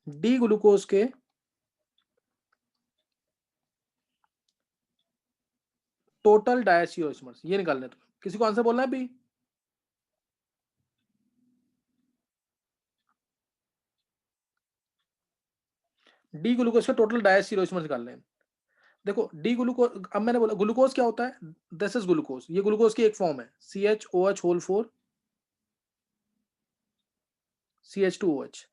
D glucose के total डायस्टिरोइसोमर्स, ये निकालना है। तो किसी को आंसर बोलना है भी? डी ग्लूकोज के टोटल डायस्टिरोइसोमर्स निकालने हैं। देखो डी ग्लूकोज, अब मैंने बोला ग्लूकोज क्या होता है, दिस इज ग्लूकोज, ये ग्लूकोज की एक फॉर्म है, CHOH होल 4 CH2OH।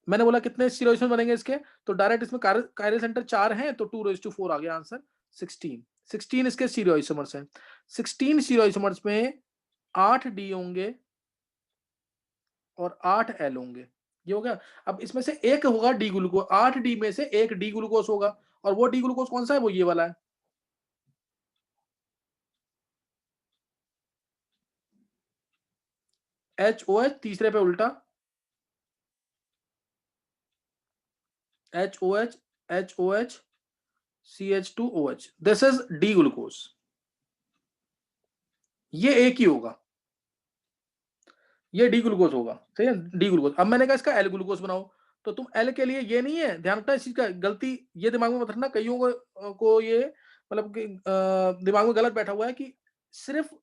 मैंने बोला कितने स्टीरोइड्स बनेंगे इसके, तो डायरेक्ट इसमें कायरल सेंटर 4 हैं, तो 2⁴ आ गया आंसर 16 इसके स्टीरोइसोमर्स हैं। 16 स्टीरोइसोमर्स में 8 डी होंगे और 8 एल होंगे, ये हो गया। अब इसमें से एक होगा डी ग्लूकोज, 8 डी में से एक डी ग्लूकोज होगा, और वो डी ग्लूकोज कौन सा है, वो ये वाला है। HOH तीसरे पे उल्टा, HOH HOH CH2OH, this is D glucose, ये एक ही होगा, ये डी ग्लूकोज होगा, सही है, डी ग्लूकोज। अब मैंने कहा इसका एल ग्लूकोज बनाओ, तो तुम एल के लिए ये नहीं है, ध्यान रखना इस चीज का, गलती ये दिमाग में मत रखना, कईयों को ये मतलब कि दिमाग में गलत बैठा हुआ है कि सिर्फ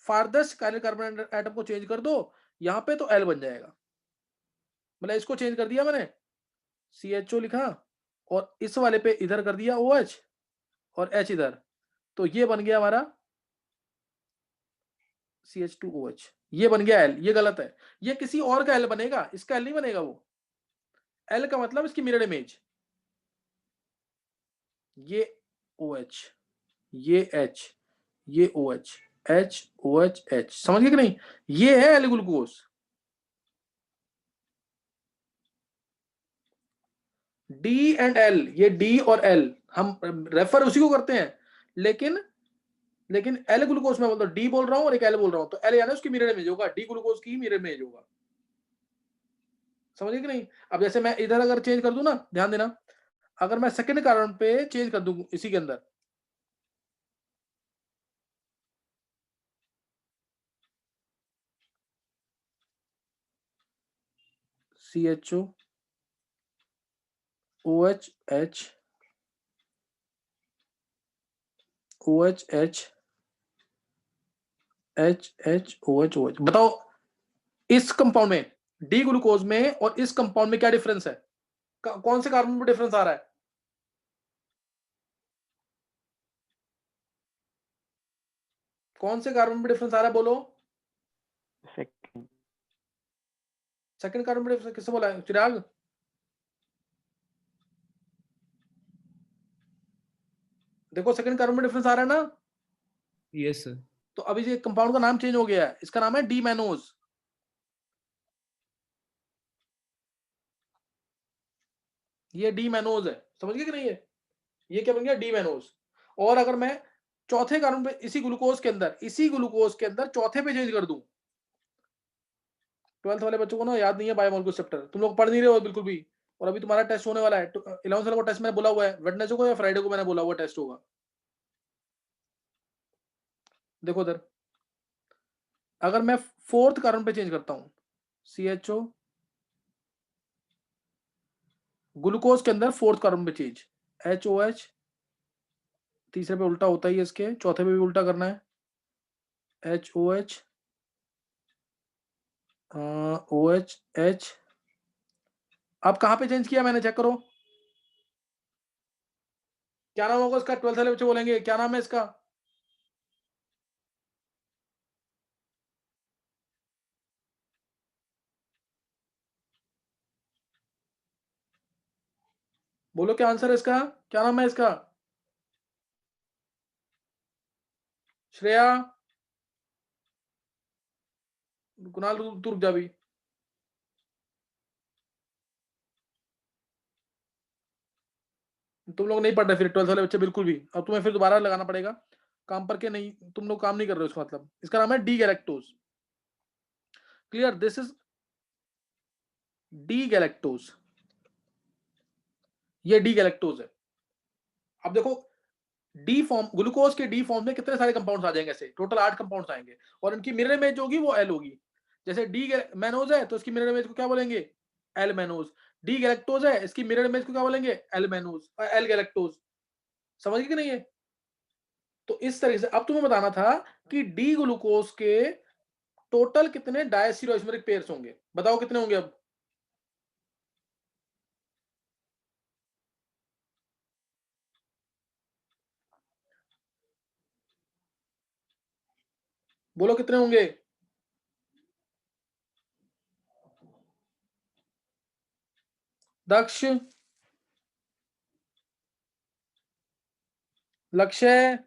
फारदेस्ट काइरल कार्बन एटम को चेंज कर दो यहां पे तो एल बन जाएगा। मतलब इसको चेंज कर दिया मैंने, CHO लिखा, और इस वाले पे इधर कर दिया OH और H इधर, तो ये बन गया हमारा CH2OH, ये बन गया एल, ये गलत है, ये किसी और का एल बनेगा, इसका एल नहीं बनेगा। वो एल का मतलब इसकी मिरर इमेज, ये OH, ये H, ये OH, HOH, समझ गए कि नहीं, ये है L glucose. D and L, ये डी और एल हम रेफर उसी को करते हैं, लेकिन एल ग्लूकोज में बोलता हूं, डी बोल रहा हूं और एक एल बोल रहा हूं, तो एल यानी उसकी मिरर इमेज होगा, डी ग्लूकोज की मिरर इमेज होगा, समझिए कि नहीं। अब जैसे मैं इधर अगर चेंज कर दूं ना, ध्यान देना, अगर मैं सेकंड कार्बन पे चेंज कर दूं इसी के अंदर, CHO OH H OH H H H OH OH, बताओ इस कंपाउंड में, डी ग्लूकोज में और इस कंपाउंड में क्या डिफरेंस है, कौन से कार्बन में डिफरेंस आ रहा है? कौन से कार्बन में डिफरेंस आ रहा है, बोलो। सेकंड कार्बन में डिफरेंस किससे बोला है, चिराग? देखो सेकंड कार्बन में डिफरेंस आ रहा है ना। Yes sir. तो अभी ये कंपाउंड का नाम चेंज हो गया है, इसका नाम है डी मैनोज, ये डी मैनोज है, समझ गए कि नहीं, ये क्या बन गया, डी मैनोज। और अगर मैं चौथे कार्बन पे इसी ग्लूकोज के अंदर चौथे पे चेंज कर दूं, 12th वाले बच्चों को ना याद नहीं है बायोमोलिक्यूलर चैप्टर, तुम लोग पढ़ नहीं रहे हो बिल्कुल भी, और अभी तुम्हारा टेस्ट होने वाला है, 11th वाले को टेस्ट मैंने बोला हुआ है, वेडनेसडे को या फ्राइडे को मैंने बोला हुआ टेस्ट होगा। देखो उधर, अगर मैं फोर्थ कार्बन पे चेंज करता हूं, CHO ग्लूकोज के अंदर फोर्थ कार्बन पे चेंज, HOH तीसरे पे उल्टा होता ही है इसके, चौथे पे भी उल्टा करना है, HOH OH। अब कहां पे चेंज किया मैंने, चेक करो, क्या नाम होगा इसका, 12th वाले बच्चे बोलेंगे क्या नाम है इसका, बोलो क्या आंसर है इसका, क्या नाम है इसका, श्रेया, कुणाल तू रुक जा भी, तुम लोग नहीं पढ़ रहे फिर 12th वाले बच्चे बिल्कुल भी, अब तुम्हें फिर दोबारा लगाना पड़ेगा, काम पर के नहीं, तुम लोग काम नहीं कर रहे हो, इसका मतलब इसका नाम है D galactose, clear, this is D galactose, ये डी गैलेक्टोज है। अब देखो डी फॉर्म, ग्लूकोज के डी फॉर्म में कितने सारे कंपाउंड्स आ जाएंगे, ऐसे टोटल 8 कंपाउंड्स आएंगे, और इनकी मिरर इमेज होगी वो एल होगी, जैसे डी मैनोज है तो इसकी मिरर इमेज को क्या बोलेंगे, एल मैनोज, डी गैलेक्टोज है, इसकी मिरर इमेज को क्या बोलेंगे, एल मैनोज, एल गैलेक्टोज। समझ गए कि नहीं है? तो इस तरीके से अब तुम्हें बताना था कि डी ग्लूकोज के टोटल कितने डायस्टीरोइसोमेरिक पेयर्स होंगे, बताओ कितने होंगे अब? बोलो कितने होंगे? दक्ष, लक्ष्य,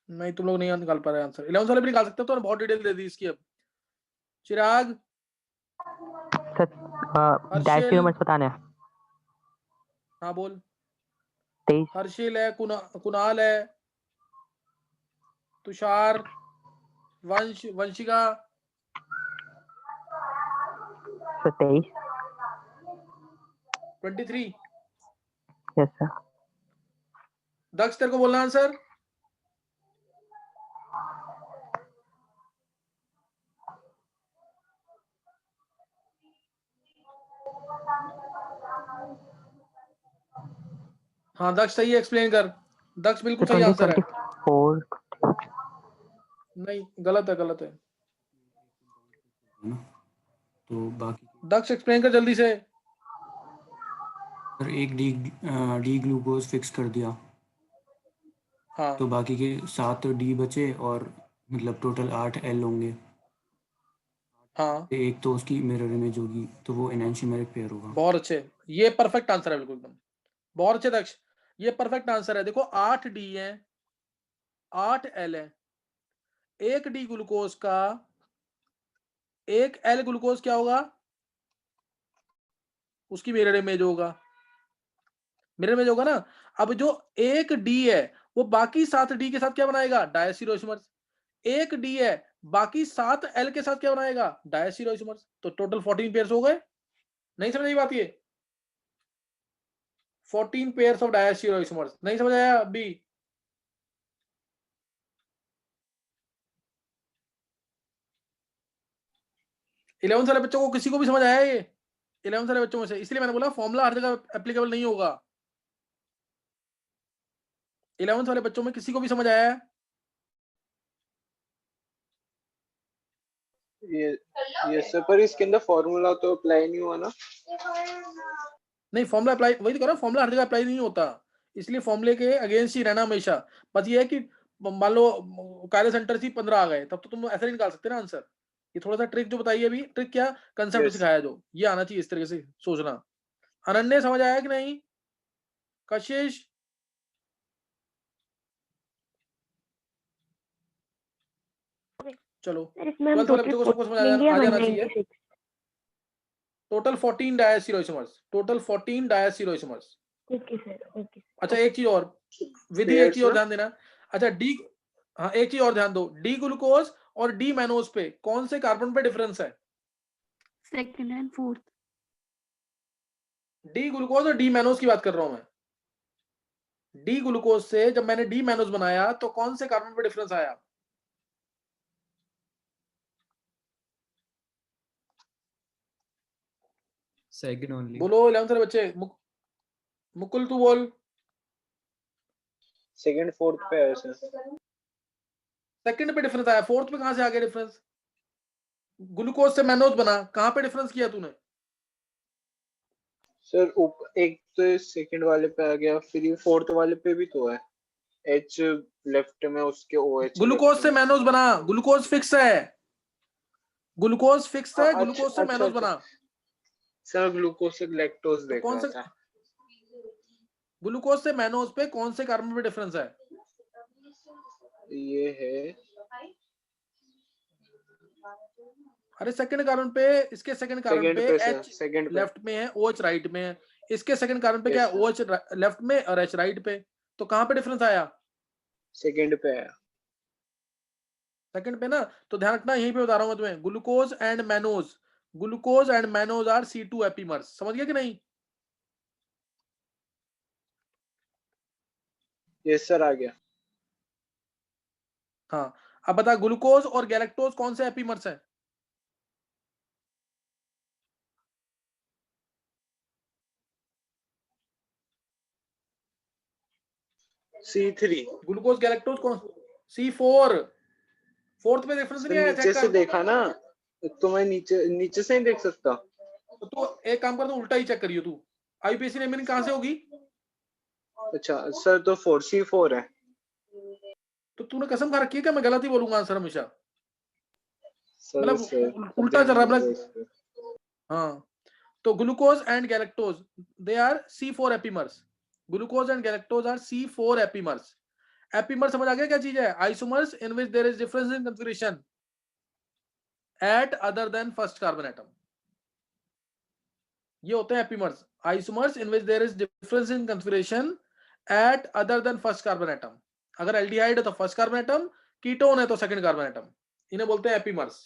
नहीं तुम लोग नहीं निकाल पा रहे आंसर। 11 वाले भी निकाल सकते हो, तो बहुत डिटेल दे दी इसकी अब। चिराग, हर्षिल, डायस्टीरोमर्स बताने हैं। हाँ बोल। 23, हर्षिल है, कुणाल है, तुषार, वंश, वंशिका, 23। 23। Yes sir. दक्ष तेरे को बोलना आंसर? हाँ दक्ष सही है, एक्सप्लेन कर। दक्ष बिल्कुल सही आंसर है। 24। नहीं गलत है, गलत है। तो बाकी दक्ष एक्सप्लेन कर जल्दी से। सर एक डी ग्लूकोज फिक्स कर दिया, हाँ तो बाकी के 7 डी बचे और मतलब टोटल 8 एल होंगे। हाँ एक तो उसकी मिरर इमेज होगी, तो वो एनैंशियोमेरिक पेयर होगा। बहुत अच्छे, ये परफेक्ट आंसर है बिल्कुल एकदम, बहुत अच्छे दक्ष, ये परफेक्ट आंसर है। देखो 8 डी है, 8 एल है, एक डी ग्लूकोज का, एक एल ग्लूकोज क्या होगा, उसकी मिरर इमेज होगा, मिरर इमेज होगा ना। अब जो एक डी है वो बाकी 7 डी के साथ क्या बनाएगा, डायस्टीरोइसोमर्स। एक डी है बाकी 7 एल के साथ क्या बनाएगा, डायस्टीरोइसोमर्स। तो टोटल 14 पेयर्स हो गए। नहीं समझ आई बात ये? 14 पेयर्स ऑफ डायस्टीरोइसोमर्स। नहीं समझ आया अभी? 11 साल बच्चों को किसी को भी समझ आया ये? 11 साल बच्चों में से, इसलिए मैंने बोला फॉर्मूला हर जगह एप्लीकेबल नहीं होगा। 11 वाले बच्चों में किसी को भी समझ आया है? ये सर, पर इसके अंदर फॉर्मूला तो अप्लाई नहीं हुआ ना? नहीं फॉर्मूला अप्लाई, वही तो कह रहा हूं, फॉर्मूला हर जगह अप्लाई नहीं होता, इसलिए फॉर्मूले के अगेंस्ट ही रहना हमेशा। बस ये है कि मान लो कायले सेंटर से 15 आ गए, तब तो तुम ऐसे नहीं निकाल सकते ना आंसर। ये थोड़ा सा ट्रिक जो बताइए अभी, ट्रिक क्या, कंसेप्ट Yes. सिखाया जो, ये आना चाहिए इस तरीके से सोचना। अनन्या समझ आया कि नहीं? कशिश, चलो इसमें हम 12th वाले टोटल बच्चों को सबको समझ लेंगे आ जाना 196। चाहिए। Total 14 diastereoisomers, total 14 diastereoisomers. Okay sir, okay. अच्छा एक चीज और विधि, एक चीज और ध्यान देना। अच्छा डी, हाँ एक चीज और ध्यान दो, डी ग्लूकोज और डी मैनोज पे कौन से कार्बन पे डिफरेंस है? Second and fourth. D glucose और डी मैनोज की बात कर रहा हूं मैं। डी ग्लूकोज से जब मैंने डी मैनोज बनाया तो कौन से कार्बन पे डिफरेंस आया? Second only. बोलो 11th वाले बच्चे, मुकुल तू बोल। सेकंड फोर्थ पे है सर। सेकंड पे डिफरेंस आया, फोर्थ पे कहां से आ गया डिफरेंस? ग्लूकोज से मैनोज बना, कहां पे डिफरेंस किया तूने? सर एक तो सेकंड वाले पे आ गया, फिर ये फोर्थ वाले पे भी तो है, एच लेफ्ट में उसके OH ग्लूकोज से मैनोज बना, ग्लूकोज फिक्स है, ग्लूकोज फिक्स है, ग्लूकोज से मैनोज बना। सर ग्लूकोज से लैक्टोज तो देख कौन रहा से था। ग्लूकोज से मैनोज पे कौन से कार्बन पे डिफरेंस है? ये है, अरे सेकंड कार्बन पे, इसके सेकंड कार्बन सेकंड पे पे सर, H सेकंड पे। लेफ्ट में है, OH राइट में है। इसके सेकंड कार्बन पे क्या Yes, है, OH लेफ्ट में और H राइट पे। तो कहां पे डिफरेंस आया? सेकंड पे है। सेकंड पे ना। तो ध्यान रखना, यहीं पे बता रहा हूं मैं तुम्हें, glucose and mannose, glucose and mannose are C2 epimers. समझ गया कि नहीं? यस सर, आ गया। हाँ अब बता ग्लूकोज और गैलेक्टोज कौन से एपीमर्स है? C3। ग्लूकोज गैलेक्टोज कौन? C4। फोर्थ पे डिफरेंस नहीं आया, नीचे चेक से कर। देखा ना, तो मैं नीचे से नहीं देख सकता। तो तू एक काम कर, तू उल्टा ही चेक करियो तू। आईपीएससी नेमिंग कहां से होगी? अच्छा सर, तो 4C4 है। तो तूने कसम खा रखी है क्या मैं गलत ही बोलूंगा आंसर हमेशा? सर मतलब उल्टा चल रहा है मतलब। हाँ, तो glucose and galactose they are C4 epimers. Glucose and galactose are C4 epimers. Epimer समझ आ गया क्या चीज है? Isomers in which there is difference in configuration at other than first carbon atom. ये होते हैं epimers. Isomers in which there is difference in configuration at other than first carbon atom. अगर एल्डिहाइड है तो फर्स्ट कार्बन एटम, कीटोन है तो second carbon atom. इन्हें बोलते हैं एपीमर्स।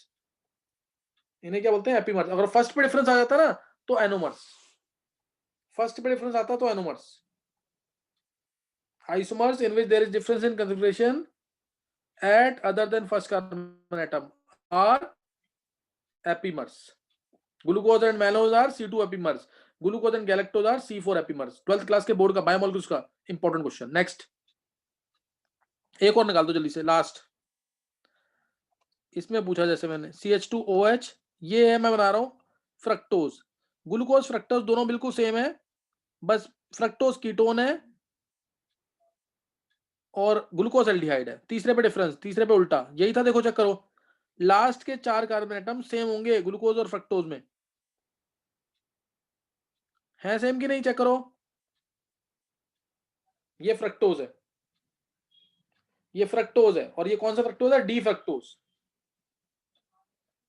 इन्हें क्या बोलते हैं? एपीमर्स। अगर फर्स्ट पे डिफरेंस आ जाता ना तो एनोमर्स। फर्स्ट पे डिफरेंस आता तो anomers. Isomers in which there is difference in configuration at other than first carbon atom are epimers. Glucose and mannose are C2 epimers. Glucose and galactose are C4 epimers. 12th class के board का biomolecules का important question. Next एक और निकाल दो जल्दी से, last. इसमें पूछा जैसे मैंने CH2OH, ये है मैं बना रहा हूं फ्रक्टोज। ग्लूकोज फ्रक्टोज दोनों बिल्कुल सेम है, बस फ्रक्टोज कीटोन है और ग्लूकोज एल्डिहाइड है। तीसरे पे डिफरेंस, तीसरे पे उल्टा, यही था। देखो चेक करो, लास्ट के 4 कार्बन एटम सेम होंगे ग्लूकोज और फ्रक्टोज में। है सेम कि नहीं? चेक करो। ये फ्रक्टोज है, ये फ्रक्टोज है, और ये कौन सा फ्रक्टोज है? D fructose.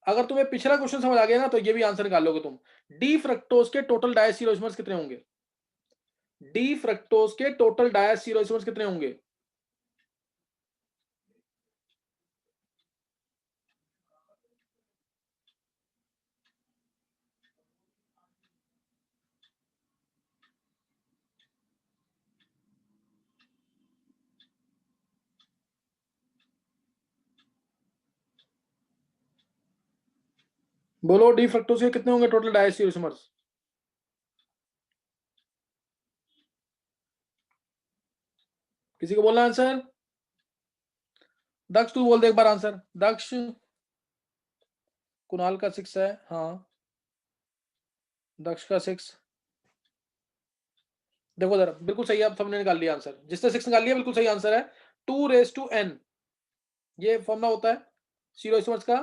अगर तुम्हें पिछला क्वेश्चन समझ आ गया ना तो ये भी आंसर निकाल लोगे तुम। डी फ्रक्टोज के टोटल डायस्टीरोइसोमर्स कितने होंगे? डी फ्रक्टोज के टोटल डायस्टीरोइसोमर्स कितने होंगे? बोलो, डी फ्रक्टोज के कितने होंगे टोटल डायस्टीरोइसोमर्स? किसी को बोलना आंसर? दक्ष तू बोल दे एक बार आंसर। दक्ष, कुणाल का 6 है। हाँ, दक्ष का 6। देखो जरा, बिल्कुल सही है, आप सबने निकाल लिया आंसर। जिसने 6 निकाल लिया बिल्कुल सही आंसर है। 2n, ये फॉर्मूला होता है सीरोइसोमर्स का।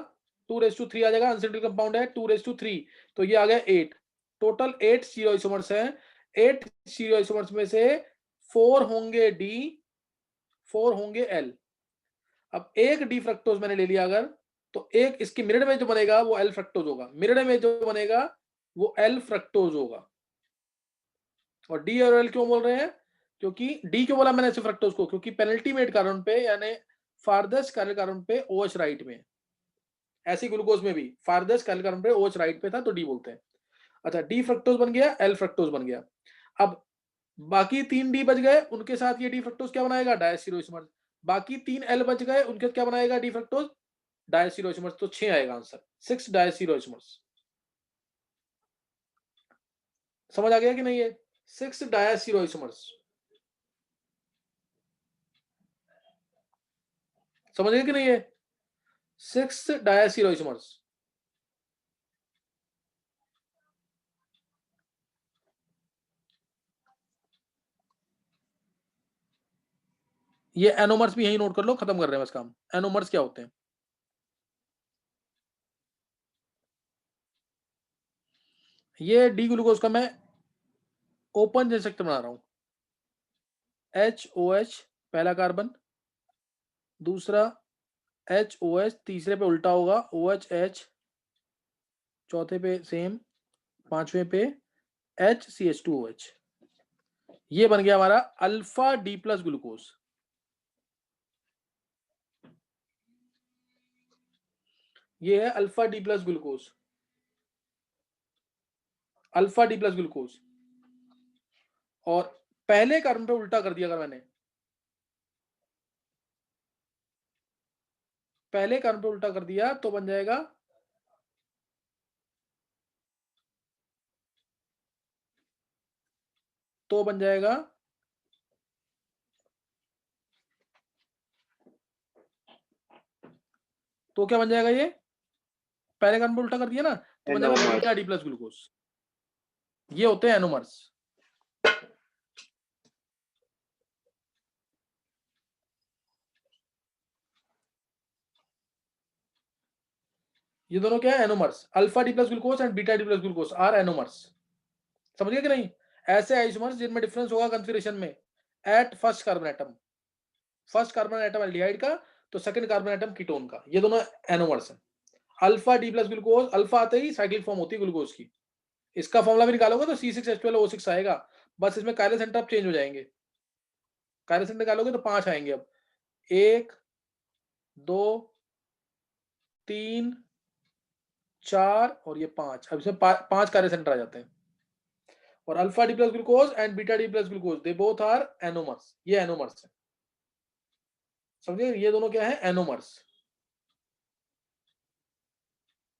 2:3 आ जाएगा, अनसिंगल कंपाउंड है। 2:3, तो ये आ गया 8। टोटल 8 सीरोइसोमर्स हैं। 8 सीरोइसोमर्स में से 4 होंगे डी, 4 होंगे एल। अब एक डी फ्रक्टोज मैंने ले लिया अगर, तो एक इसकी मिरर में जो बनेगा वो एल फ्रक्टोज होगा। मिरर में जो बनेगा वो एल फ्रक्टोज होगा। और डी और एल क्यों बोल रहे हैं? क्योंकि डी क्यों बोला मैंने ऐसे फ्रक्टोज को? क्योंकि पेनल्टीमेट कार्बन पे यानी फारदेस्ट कार्बन कार्बन पे OH राइट में। ऐसी ग्लूकोज में भी फारदेस्ट कार्बन कार्बन पे OH राइट पे था तो डी बोलते हैं। अच्छा, डी फ्रक्टोज बन गया, एल फ्रक्टोज बन गया। अब बाकी 3 डी बच गए, उनके साथ ये डी फ्रक्टोज क्या बनाएगा? डायस्टीरोइसोमर्स। बाकी 3 एल बच गए, उनके क्या बनाएगा डी फ्रक्टोज? डायस्टीरोइसोमर्स। तो 6 आएगा आंसर, 6 डायस्टीरोइसोमर्स। समझ आ गया कि नहीं? है 6 डायस्टीरोइसोमर्स। समझ गए कि नहीं? है 6 डायस्टीरोइसोमर्स। ये एनोमर्स भी यही नोट कर लो, खत्म कर रहे हैं बस काम। एनोमर्स क्या होते हैं? ये डी ग्लूकोज का मैं ओपन जनसेक्टर बना रहा हूं। HOH पहला कार्बन, दूसरा HOH, तीसरे पे उल्टा होगा OHH, चौथे पे सेम, पांचवें पे HCH2OH। ये बन गया हमारा अल्फा डी प्लस ग्लूकोज। ये है alpha D plus glucose. Alpha D plus glucose. और पहले कार्बन पे उल्टा कर दिया अगर मैंने, पहले कार्बन पे उल्टा कर दिया तो बन जाएगा तो क्या बन जाएगा? ये पहले कार्बन पे उल्टा कर दिया ना तो बन जाएगा बीटा डी प्लस ग्लूकोज। ये होते हैं एनोमर्स। ये दोनों क्या है? Anomers. Alpha D plus glucose and beta D plus glucose are anomers. समझ गए कि नहीं? ऐसे आइसोमर्स जिनमें डिफरेंस होगा कॉन्फ़िगरेशन में eight first carbon atom. First carbon atom aldehyde का तो सेकंड कार्बन एटम कीटोन का। ये दोनों एनोमर्स हैं। Alpha D plus glucose, alpha आते ही साइक्लिक फॉर्म होती है ग्लूकोज की। इसका फॉर्मूला भी निकालोगे तो C6H12O6 आएगा। बस इसमें कायरल सेंटर अब चेंज हो जाएंगे। कायरल सेंटर निकालोगे तो 5 आएंगे। अब 1 2 3 4 और ये 5। अब इसमें 5 कायरल सेंटर आ जाते हैं। और alpha D plus glucose and beta D plus glucose they both are anomers. ये एनोमर्स है। समझिए? ये दोनों क्या है? एनोमर्स,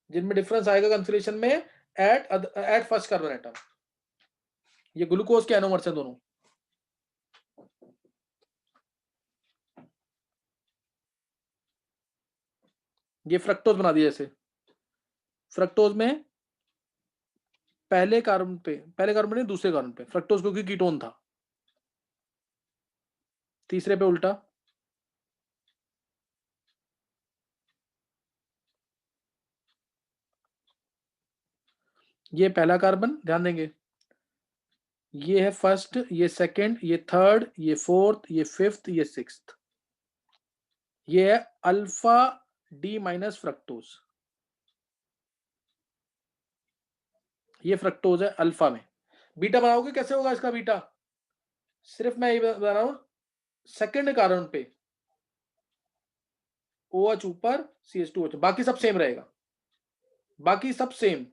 जिनमें डिफरेंस आएगा कॉन्फ़िगरेशन में एट फर्स्ट कार्बन एटम। ये ग्लूकोज के एनोमर्स हैं दोनों। ये फ्रक्टोज बना दिया। जैसे फ्रक्टोज में पहले कार्बन नहीं दूसरे कार्बन पे फ्रक्टोज क्योंकि कीटोन था, तीसरे पे उल्टा। ये पहला कार्बन, ध्यान देंगे, ये है फर्स्ट, ये सेकंड, ये थर्ड, ये फोर्थ, ये फिफ्थ, ये सिक्स्थ। ये है अल्फा डी माइनस फ्रक्टोज। ये फ्रक्टोज है अल्फा में। बीटा बनाओगे कैसे होगा इसका बीटा? सिर्फ मैं ये बता रहा हूं, सेकंड कार्बन पे OH ऊपर, CH2OH, बाकी सब सेम रहेगा। बाकी सब सेम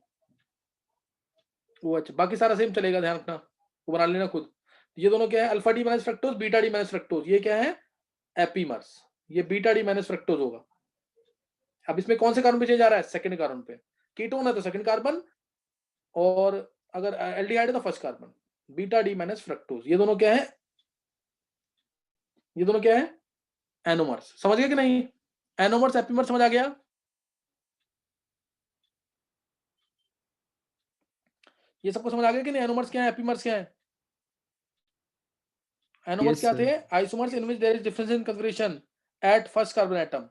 OH, बाकी सारा सेम चलेगा। ध्यान रखना, वो बना लेना खुद। ये दोनों क्या है? Alpha D minus fructose, beta D minus fructose. ये क्या है? एपीमर्स। ये बीटा डी माइनस फ्रक्टोज होगा। अब इसमें कौन से कार्बन पे चेंज आ रहा है? सेकंड कार्बन पे। कीटोन है तो सेकंड कार्बन, और अगर एल्डिहाइड है तो first carbon. Beta D minus fructose. ये दोनों क्या है? ये दोनों क्या है? एनोमर्स। समझ गए कि नहीं? एनोमर्स एपीमर्स समझ आ गया? ये सबको समझ आ गया कि नहीं? एनोमर्स क्या है, एपीमर्स क्या है? एनोमर्स क्या थे? Isomers in which there is difference in configuration at first carbon atom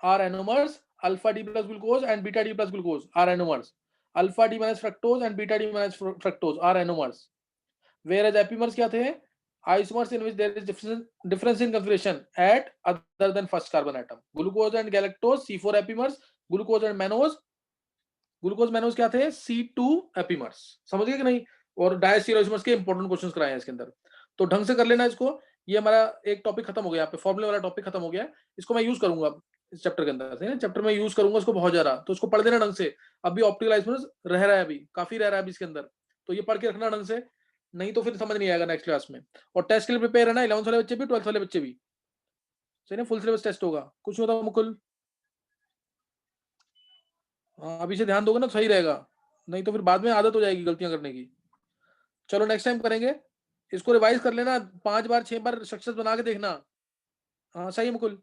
are anomers. Alpha D plus glucose and beta D plus glucose are anomers. Alpha D minus fructose and beta D minus fructose are anomers. Whereas epimers क्या थे? Isomers in which there is difference in configuration at other than first carbon atom. Glucose and galactose C4 epimers, glucose and mannose, glucose mannose क्या थे? C2 epimers। समझ गए कि नहीं? और डायस्टीरोइसमर्स के इंपॉर्टेंट क्वेश्चंस कराए हैं इसके अंदर, तो ढंग से कर लेना इसको। ये हमारा एक टॉपिक खत्म हो गया, यहाँ पे फॉर्मूले वाला टॉपिक खत्म हो गया। इसको मैं यूज करूंगा इस चैप्टर के अंदर से, चैप्टर में यूज करूंगा इसको बहुत ज्यादा, तो इसको पढ़ देना ढंग से। अभी ऑप्टिकल आइसोमर्स रह रहा है, अभी काफी रह रहा है अभी इसके अंदर, तो ये पढ़ के रखना ढंग से, नहीं तो फिर समझ नहीं आएगा नेक्स्ट क्लास में। और टेस्ट के लिए प्रिपेयर है ना, 11th वाले बच्चे भी, 12th वाले बच्चे भी। सही ना? फुल सिलेबस टेस्ट होगा। कुछ नहीं होता मुकुल? हाँ, अभी से ध्यान दोगे ना तो सही रहेगा, नहीं तो फिर बाद में आदत हो जाएगी गलतियां करने की। चलो नेक्स्ट टाइम करेंगे। इसको रिवाइज कर लेना, 5 बार 6 बार स्ट्रक्चर्स बना के देखना। हाँ सही है मुकुल,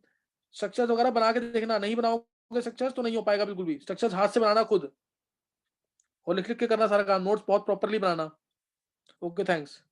स्ट्रक्चर्स वगैरह बना के देखना। नहीं बनाओगे स्ट्रक्चर्स तो नहीं हो पाएगा बिल्कुल भी। स्ट्रक्चर्स हाथ से बनाना खुद, और लिख लिख के करना सारा काम। नोट्स बहुत प्रॉपरली बनाना। Okay, thanks.